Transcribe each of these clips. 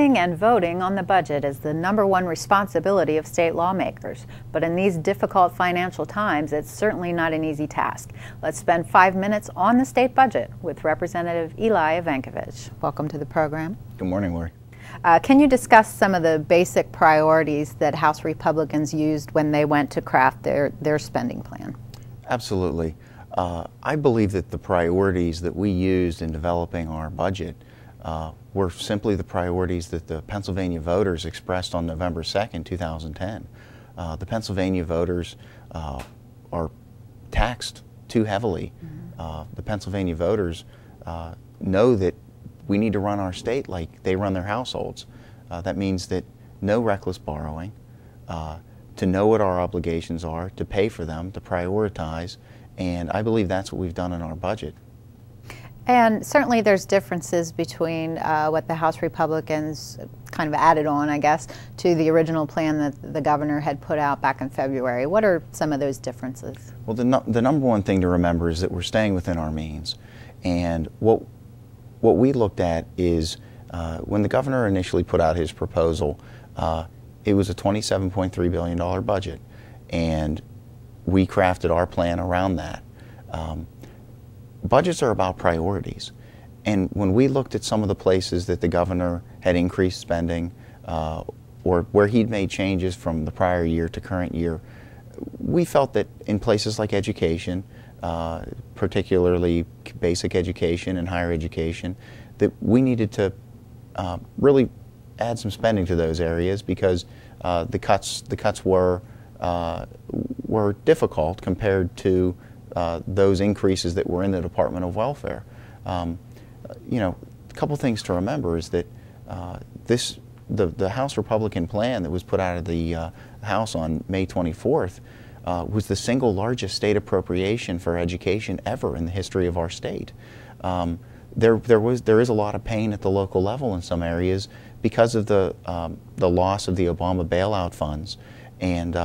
Spending and voting on the budget is the #1 responsibility of state lawmakers, but in these difficult financial times, it's certainly not an easy task. Let's spend 5 minutes on the state budget with Representative Eli Evankovich. Welcome to the program. Good morning, Lori. Can you discuss some of the basic priorities that House Republicans used when they went to craft their spending plan? Absolutely. I believe that the priorities that we used in developing our budget were simply the priorities that the Pennsylvania voters expressed on November 2nd, 2010. The Pennsylvania voters are taxed too heavily. The Pennsylvania voters know that we need to run our state like they run their households. That means that no reckless borrowing, to know what our obligations are, to pay for them, to prioritize, and I believe that's what we've done in our budget. And certainly there's differences between what the House Republicans kind of added on, I guess, to the original plan that the governor had put out back in February. What are some of those differences? Well, the number one thing to remember is that we're staying within our means. And what we looked at is when the governor initially put out his proposal, it was a $27.3 billion budget. And we crafted our plan around that. Budgets are about priorities, and when we looked at some of the places that the governor had increased spending or where he'd made changes from the prior year to current year, we felt that in places like education, particularly basic education and higher education, that we needed to really add some spending to those areas because the cuts were difficult compared to those increases that were in the Department of Welfare. You know, a couple things to remember is that the House Republican plan that was put out of the House on May 24th was the single largest state appropriation for education ever in the history of our state. There is a lot of pain at the local level in some areas because of the loss of the Obama bailout funds, and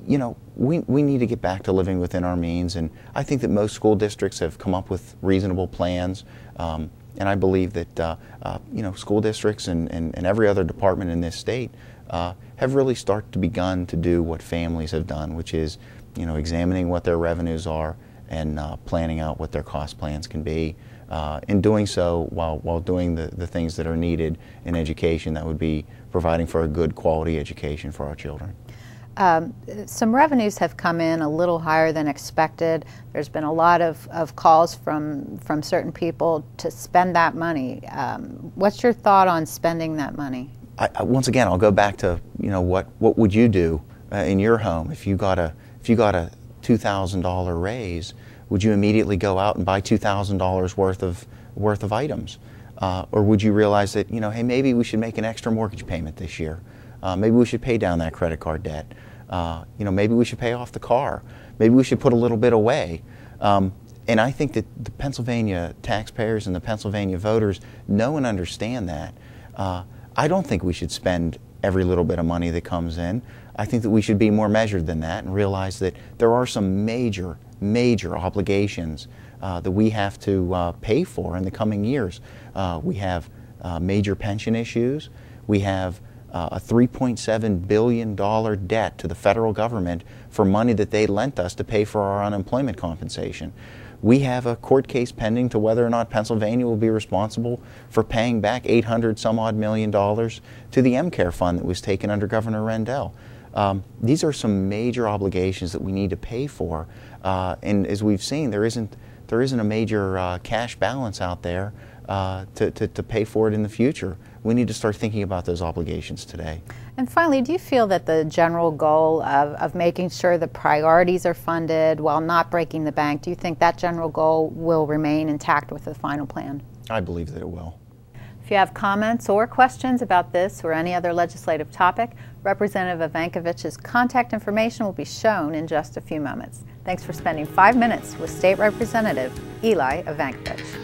you know, we need to get back to living within our means, and I think that most school districts have come up with reasonable plans, and I believe that you know, school districts and every other department in this state have really begun to do what families have done, which is, you know, examining what their revenues are and planning out what their cost plans can be. In doing so while doing the things that are needed in education, that would be providing for a good quality education for our children. Some revenues have come in a little higher than expected. There's been a lot of calls from certain people to spend that money. What's your thought on spending that money? Once again, I'll go back to, you know, what would you do in your home if you got a $2,000 raise? Would you immediately go out and buy $2,000 worth of items, or would you realize that, you know, hey, maybe we should make an extra mortgage payment this year? Maybe we should pay down that credit card debt. You know, maybe we should pay off the car. Maybe we should put a little bit away. And I think that the Pennsylvania taxpayers and the Pennsylvania voters know and understand that. I don't think we should spend every little bit of money that comes in. I think that we should be more measured than that and realize that there are some major obligations that we have to pay for in the coming years. We have major pension issues. We have a $3.7 billion debt to the federal government for money that they lent us to pay for our unemployment compensation. We have a court case pending to whether or not Pennsylvania will be responsible for paying back $800-some-odd million to the MCARE fund that was taken under Governor Rendell. These are some major obligations that we need to pay for, and as we've seen, there isn't a major cash balance out there to pay for it in the future. We need to start thinking about those obligations today. And finally, do you feel that the general goal of making sure the priorities are funded while not breaking the bank, do you think that general goal will remain intact with the final plan? I believe that it will. If you have comments or questions about this or any other legislative topic, Representative Evankovich's contact information will be shown in just a few moments. Thanks for spending 5 minutes with State Representative Eli Evankovich.